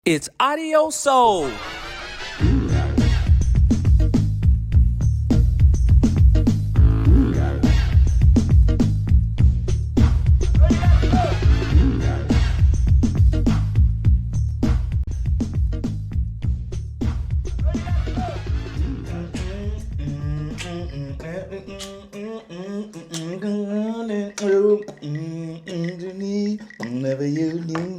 It's Audio Soul. Whenever you need,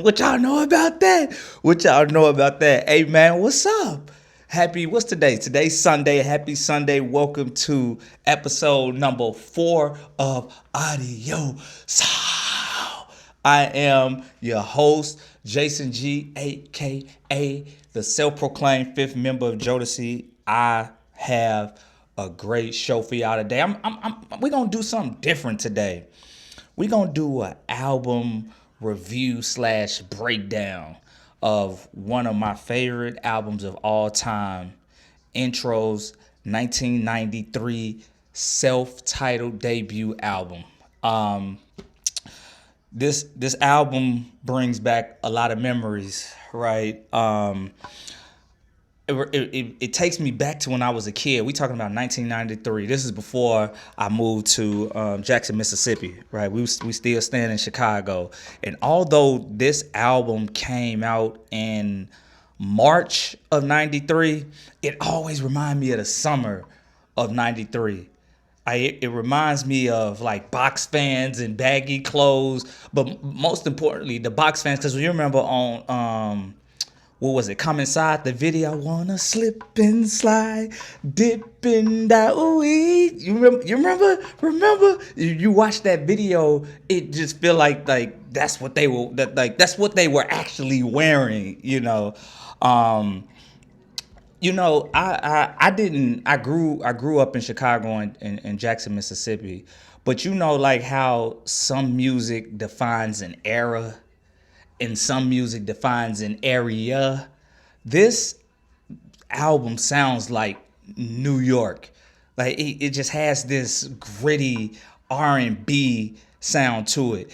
what y'all know about that? What y'all know about that? Hey man, what's up? What's today? Today's Sunday. Happy Sunday. Welcome to episode number 4 of Audio Soul. I am your host, Jason G, aka the self-proclaimed 5th member of Jodeci. I have a great show for y'all today. We're gonna do something different today. We're gonna do an album review / breakdown of one of my favorite albums of all time, Intro's 1993 self-titled debut album. This album brings back a lot of memories, right? It takes me back to when I was a kid. We talking about 1993. This is before I moved to Jackson, Mississippi, right? We still staying in Chicago. And although this album came out in March of 93, it always reminded me of the summer of 93. It reminds me of like box fans and baggy clothes, but most importantly, the box fans, because you remember on what was it? Come Inside, the video. I wanna slip and slide, dip and die. You remember? You watch that video, it just feel like that's what they were that's what they were actually wearing, you know. I grew up in Chicago and Jackson, Mississippi, but you know, like how some music defines an era and some music defines an area. This album sounds like New York. Like it just has this gritty R&B sound to it.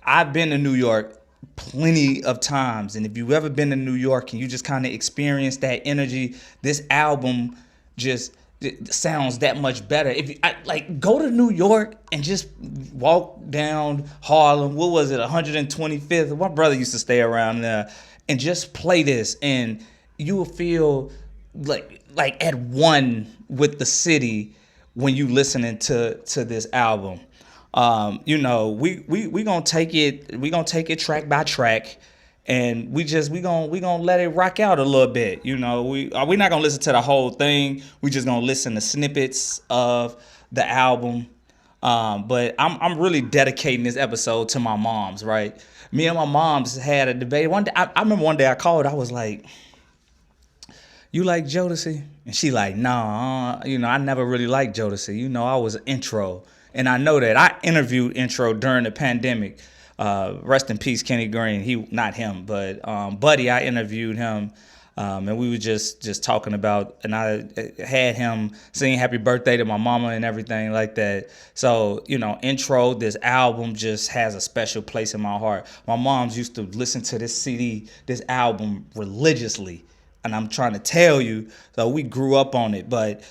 I've been to New York plenty of times, and if you've ever been to New York and you just kind of experience that energy, this album just it sounds that much better. If you go to New York and just walk down Harlem, what was it, 125th? My brother used to stay around there, and just play this, and you will feel like at one with the city when you listening to this album. We gonna take it track by track, and we gonna let it rock out a little bit. We're not gonna listen to the whole thing. We just gonna listen to snippets of the album. But I'm really dedicating this episode to my moms, right? Me and my moms had a debate one day. I remember one day I called. I was like, "You like Jodeci?" And she like, "Nah, I never really liked Jodeci. I was an Intro." And I know that I interviewed Intro during the pandemic. Rest in peace, Kenny Green. Not him, but Buddy. I interviewed him, and we were just talking about, and I had him sing "Happy Birthday" to my mama and everything like that. So Intro, this album just has a special place in my heart. My mom's used to listen to this album religiously, and I'm trying to tell you, so we grew up on it. But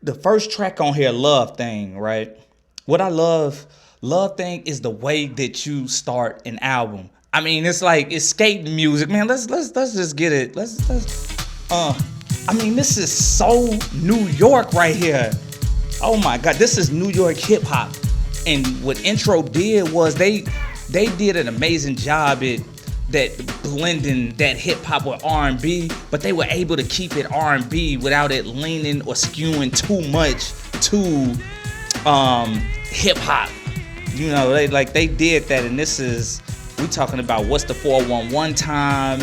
the first track on here, Love Thing, right? What I love Thing is the way that you start an album. I mean, it's like it's skating music, man. Let's just get it. This is so New York right here. Oh my God, this is New York hip hop. And what Intro did was they did an amazing job at that blending that hip hop with R&B, but they were able to keep it R&B without it leaning or skewing too much to hip hop. They did that, and we talking about What's the 411 Time.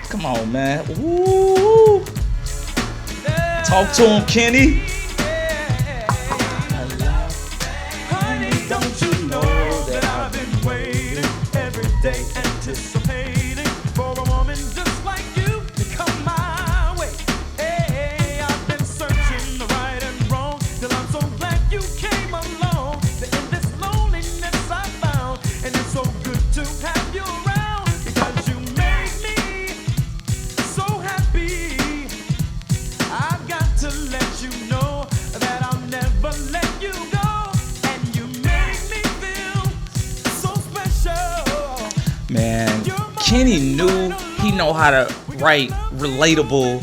Come on, man. Woo! Talk to him, Kenny. Don't you know that I've been waiting every day, anticipating for a woman just like you to come my way. Hey, I've been searching the right and wrong till I'm so glad you came along. Man, Kenny he know how to write relatable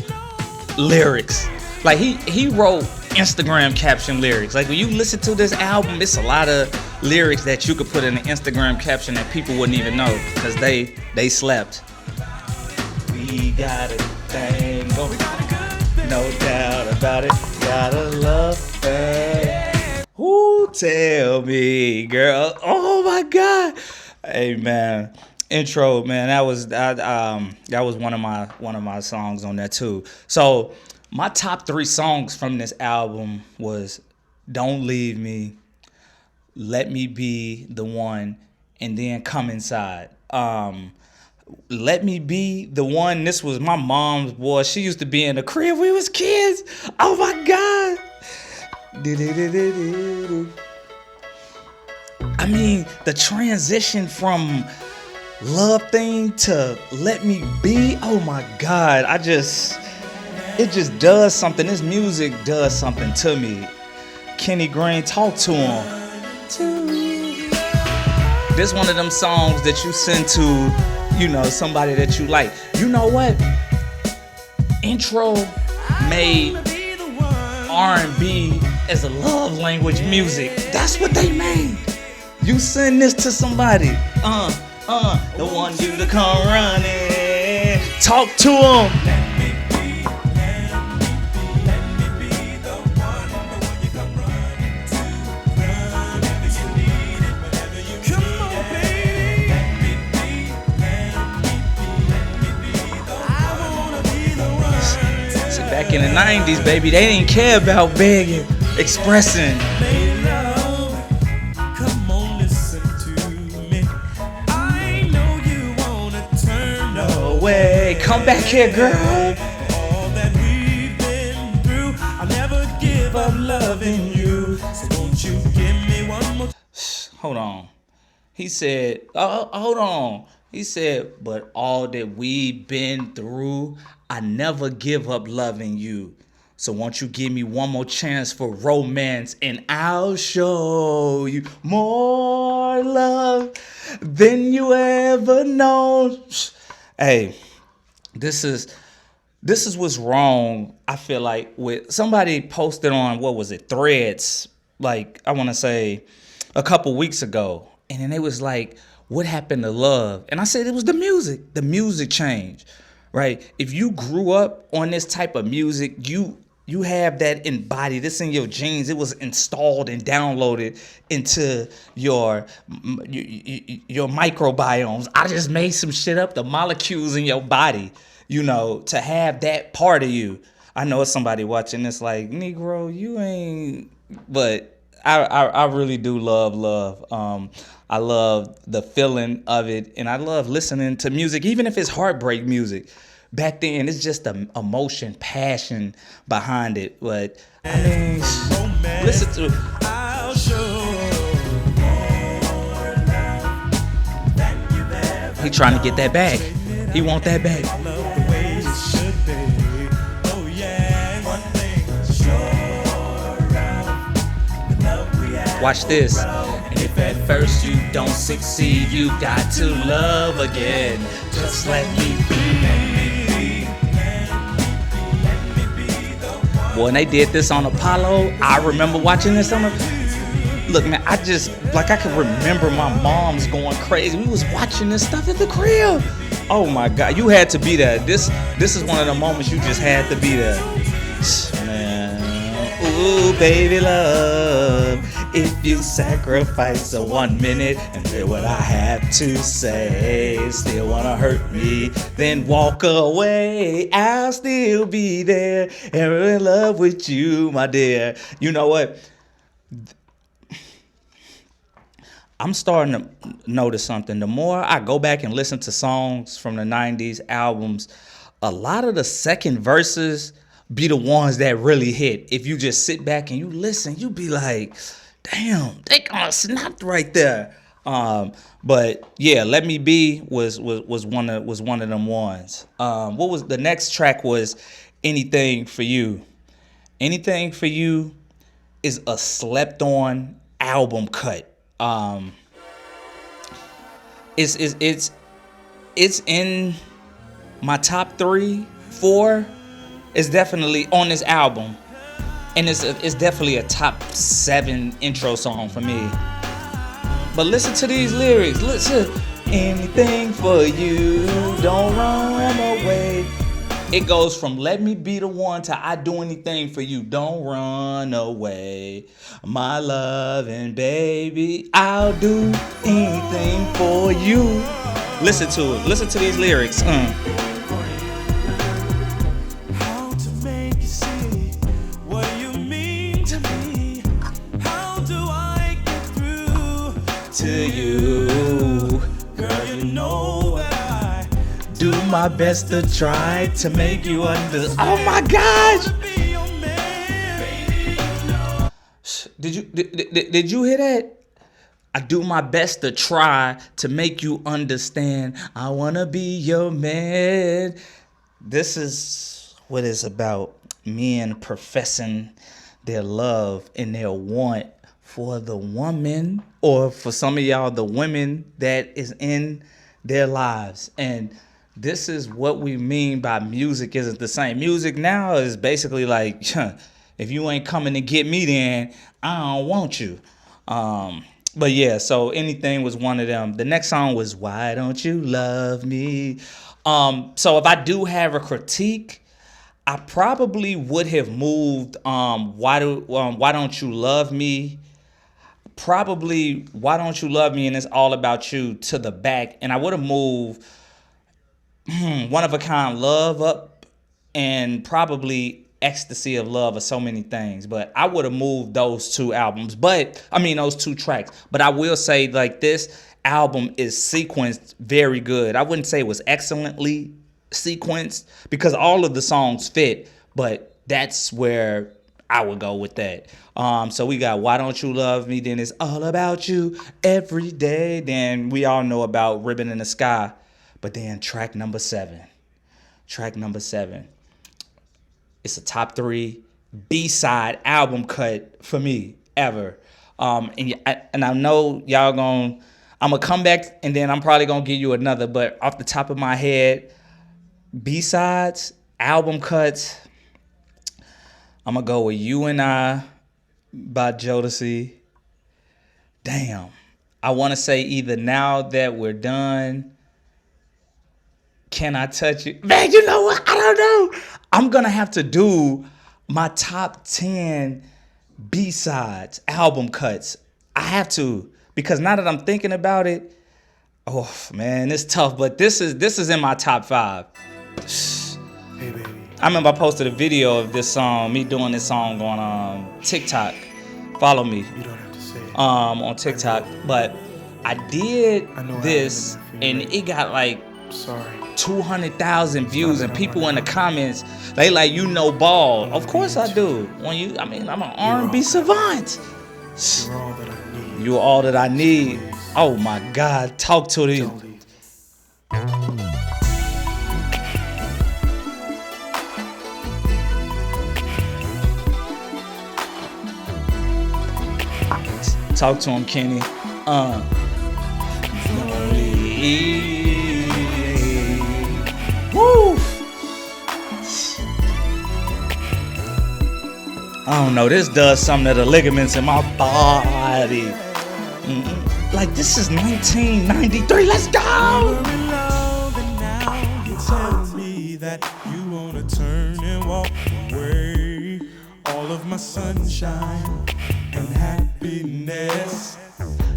lyrics. Like he wrote Instagram caption lyrics. Like when you listen to this album, it's a lot of lyrics that you could put in an Instagram caption that people wouldn't even know because they slept. We got a thing going, no doubt about it. Gotta love her. Who tell me, girl? Oh my God. Hey man, intro man. That was one of my songs on there too. So my top 3 songs from this album was "Don't Leave Me," "Let Me Be the One," and then "Come Inside." "Let Me Be the One." This was my mom's boy. She used to be in the crib when we was kids. Oh my God. I mean, the transition from Love Thing to Let Me Be. Oh my God. It just does something. This music does something to me. Kenny Green, talk to him. This one of them songs that you send to, somebody that you like. You know what? Intro made R&B as a love language music. That's what they made. You send this to somebody. The one you to come running. Talk to him. Back in the 90s, baby, they didn't care about begging, expressing. Come on, listen to me. I know you wanna turn away. Come back here, girl. All that we've been through, I'll never give up loving you. So won't you give me one more? Hold on. He said, hold on. He said, but all that we've been through, I never give up loving you. So won't you give me one more chance for romance and I'll show you more love than you ever known. Hey, this is what's wrong. I feel like with somebody posted on, what was it, Threads, like I want to say a couple weeks ago. And then it was like, what happened to love? And I said it was the music. The music changed, right? If you grew up on this type of music, you have that embodied. It's in your genes. It was installed and downloaded into your microbiomes. I just made some shit up. The molecules in your body, to have that part of you. I know it's somebody watching this like, Negro, you ain't. But I really do love love. I love the feeling of it, and I love listening to music, even if it's heartbreak music. Back then, it's just the emotion, passion behind it. But I mean, listen to. I'll show more love than you've ever. He trying to get that back. He want that back. I love the way it should be. Oh yeah, one thing sure of the love we have. Watch this. And if at first you don't succeed, you got to love again. Just let me be. Boy, when they did this on Apollo, I remember watching this on Look, man, I can remember my mom's going crazy. We was watching this stuff at the crib. Oh my God, you had to be there. This is one of the moments you just had to be there. Man, ooh, baby love. If you sacrifice a 1 minute and hear what I have to say, still wanna hurt me, then walk away. I'll still be there and in love with you, my dear. You know what? I'm starting to notice something. The more I go back and listen to songs from the 90s albums, a lot of the second verses be the ones that really hit. If you just sit back and you listen, you be like, damn, they gonna snapped right there. But yeah, Let Me Be was one of them ones. What was the next track? Was Anything for You. Anything for You is a slept on album cut. It's it's in my top 3, 4. It's definitely on this album, and it's definitely a top 7 intro song for me. But listen to these lyrics. Listen, anything for you, don't run away. It goes from let me be the one to I do anything for you, don't run away. My loving baby, I'll do anything for you. Listen to it. Listen to these lyrics. How to make you see what you mean to me. How do I get through To you, girl? You know that I do my best to try to make you understand. Oh my gosh! be your man. Baby, you know. Did you hear that? I do my best to try to make you understand. I wanna be your man. This is what it's about. Men professing their love and their want for the woman, or for some of y'all, the women that is in their lives. And this is what we mean by music isn't the same. Music now is basically like, if you ain't coming to get me, then I don't want you. But yeah, so anything was one of them. The next song was Why Don't You Love Me? So if I do have a critique, I probably would have moved Why Don't You Love Me? Probably Why Don't You Love Me and It's All About You to the back. And I would have moved One of a Kind Love up, and probably Ecstasy of Love, or So Many Things. But I would have moved those 2 albums. Those 2 tracks. But I will say, like, this album is sequenced very good. I wouldn't say it was excellently sequenced because all of the songs fit, but that's where I would go with that. So we got Why Don't You Love Me, then It's All About You Every Day. Then we all know about Ribbon in the Sky. But then track number 7. It's a top 3 B-side album cut for me ever. And I know y'all I'm going to come back and then I'm probably going to give you another. But off the top of my head, B-sides, album cuts, I'm going to go with You and I by Jodeci. Damn. I want to say either Now That We're Done, Can I Touch You? Man, you know what? I don't know. I'm going to have to do my top 10 B-sides, album cuts. I have to, because now that I'm thinking about it, oh man, it's tough, but this is in my top 5. Hey baby, I remember I posted a video of this song, me doing this song on TikTok. Follow me you don't have to say it. on TikTok. But I did I know I this haven't been and it got like Sorry. 200,000 views, and people in the comments, they like, you know ball. Of course I do. I'm an R&B savant. You're all that I need. You're all that I need. Oh my God, talk to these. Don't leave. Talk to him, Kenny. Woo! I don't know. This does something to the ligaments in my body. Like, this is 1993. Let's go! We're in love and now you tell me that you wanna turn and walk away. All of my sunshine and happiness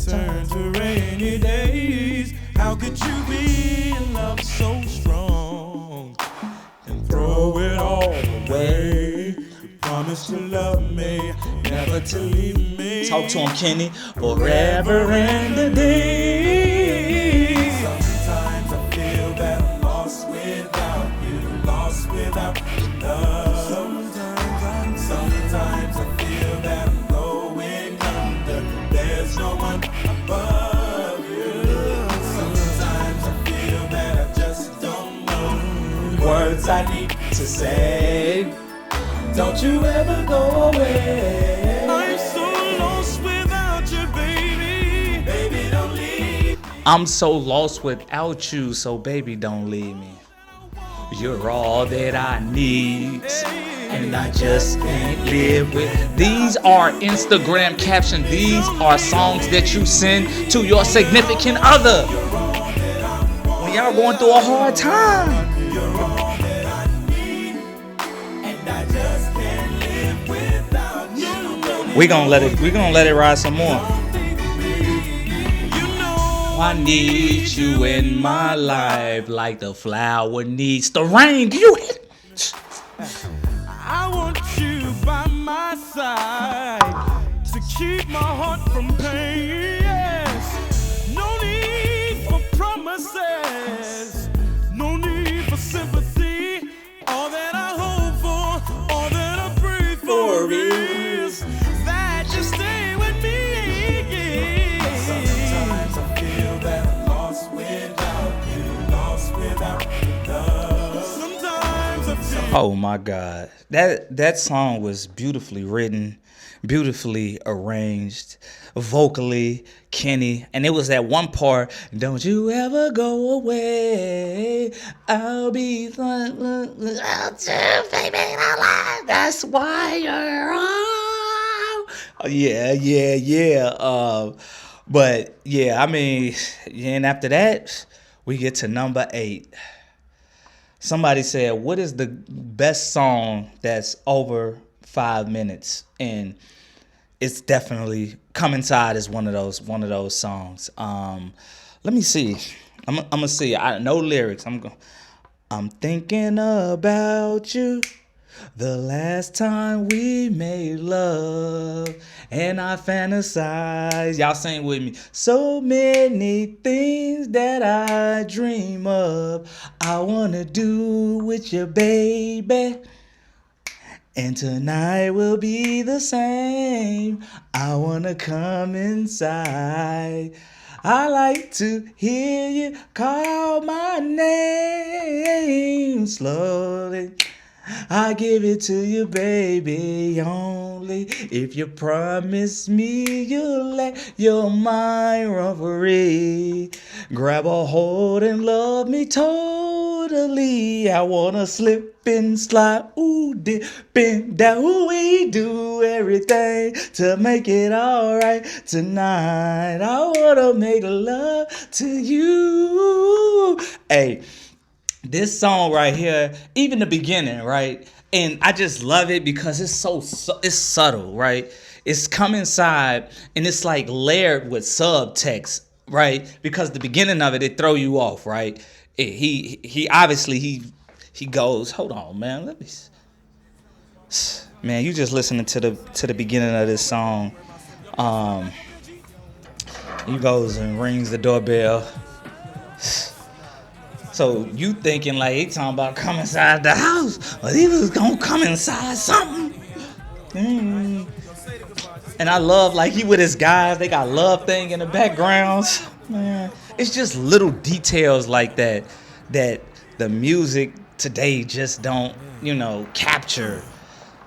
turn to rainy days. How could you be in love so strong and throw it all away? You promised to love me, never to leave me. Talk to him, Kenny. Forever and a day. Sometimes I feel that I'm lost without you, lost without your love. Sometimes I feel that I'm going under. There's no one above you. Sometimes I feel that I just don't know the words I need to say. Don't you ever go away. I'm so lost without you, baby. Baby, don't leave me. I'm so lost without you, so baby, don't leave me. You're all that I need, and I just can't live with. These are Instagram captions. These are songs that you send to your significant other when y'all going through a hard time. We gonna let it ride some more. I need you in my life like the flower needs the rain. Do you hit? I want you by my side to keep my heart from pain. Yes. No need for promises, no need for sympathy. All that I hope for, all that I pray for is that you stay with me. Sometimes I feel that I'm lost without you, lost without your love. Sometimes I feel. Oh my God, that song was beautifully written, beautifully arranged, vocally, Kenny, and it was that one part. Don't you ever go away? I'll be out there, baby, alive. That's why you're on. Yeah. But yeah, I mean, and after that, we get to number 8. Somebody said, what is the best song that's over 5 minutes? And it's definitely Come Inside is one of those songs. Let me see. I'm gonna see. I know lyrics. I'm thinking about you. The last time we made love, and I fantasize. Y'all sing with me. So many things that I dream of, I wanna do with you, baby. And tonight will be the same. I wanna come inside. I like to hear you call my name slowly. I give it to you, baby, only if you promise me you'll let your mind run free. Grab a hold and love me totally. I wanna slip and slide, ooh, dip and down. Ooh, we do everything to make it alright tonight. I wanna make love to you. Hey. This song right here, even the beginning, right? And I just love it because it's it's subtle, right? It's Come Inside, and it's like layered with subtext, right? Because the beginning of it throw you off, right? He obviously he goes, hold on, man, let me. Man, you just listening to the beginning of this song. He goes and rings the doorbell. So you thinking like he talking about come inside the house, or he was gonna come inside something. And I love like he with his guys, they got love thing in the background. Man, it's just little details like that the music today just don't, capture.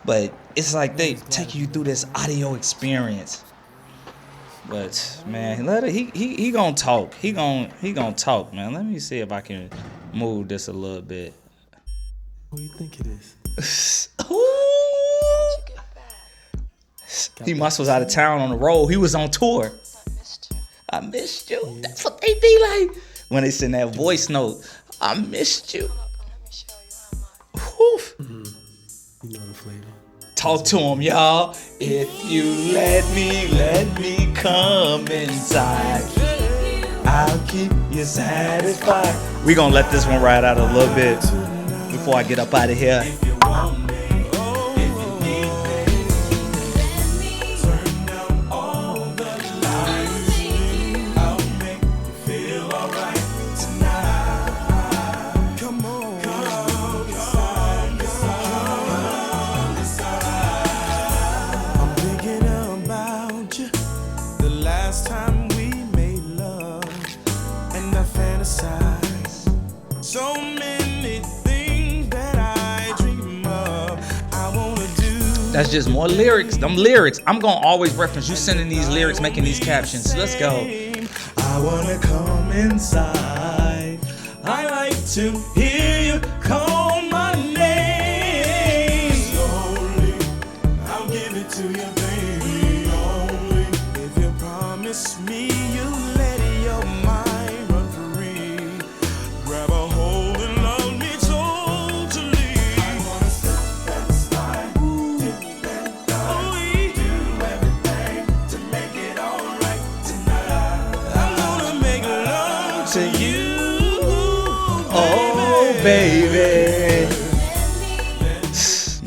But it's like they take you through this audio experience. But man, he gonna talk. He gonna talk, man. Let me see if I can move this a little bit. Who you think it is? He was out of town on the road. He was on tour. I missed you. Yeah. That's what they be like when they send that voice note. I missed you. Mm-hmm. You know the flavor. Talk to him, y'all. If you let me come inside. I'll keep you satisfied. We gonna let this one ride out a little bit before I get up out of here. So many things that I dream of, I wanna do. That's just more lyrics. Them lyrics. I'm gonna always reference you sending these lyrics, making these captions. Let's go. I wanna come inside. I like to hear you call my name. Slowly, I'll give it to you, baby. Only if you promise me you'll let your mind run free. Grab a hold and love me totally. I wanna slip and slide, dip and dive, do everything to make it alright tonight. I'm gonna make love to you. Oh, baby.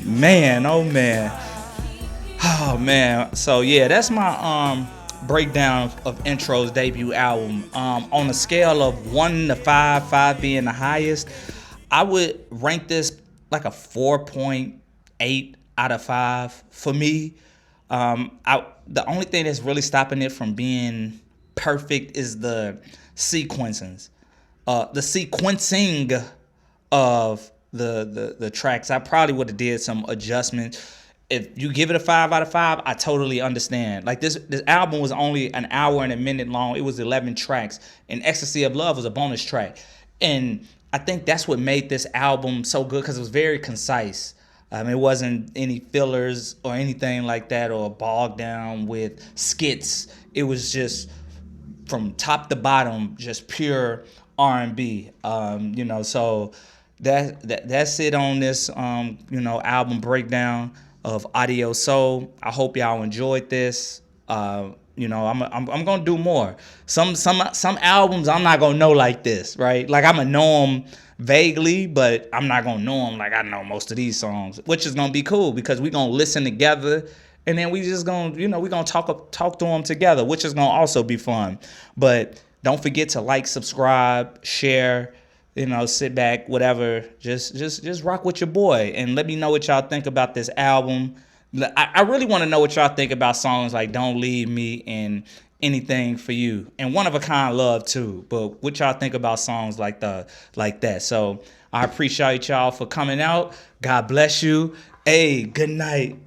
Man, oh man. Oh man. So yeah, that's my breakdown of Intro's debut album. On a scale of 1 to 5, 5 being the highest, I would rank this like a 4.8 out of 5 for me. The only thing that's really stopping it from being perfect is the sequencing of the tracks. I probably would have did some adjustments. If you give it a 5 out of 5, I totally understand. Like this album was only an hour and a minute long. It was 11 tracks, and Ecstasy of Love was a bonus track. And I think that's what made this album so good, because it was very concise. It wasn't any fillers or anything like that, or bogged down with skits. It was just from top to bottom, just pure R&B. So that's it on this album breakdown of Audio Soul. I hope y'all enjoyed this. I'm gonna do more. Some albums I'm not gonna know like this, right? Like I'm gonna know them vaguely, but I'm not gonna know them like I know most of these songs, which is gonna be cool because we gonna listen together, and then we just gonna we gonna talk to them together, which is gonna also be fun. But don't forget to like, subscribe, share. Sit back, whatever. Just rock with your boy and let me know what y'all think about this album. I really want to know what y'all think about songs like Don't Leave Me and Anything for You, and One of a Kind Love too. But what y'all think about songs like that? So I appreciate y'all for coming out. God bless you. Hey, good night.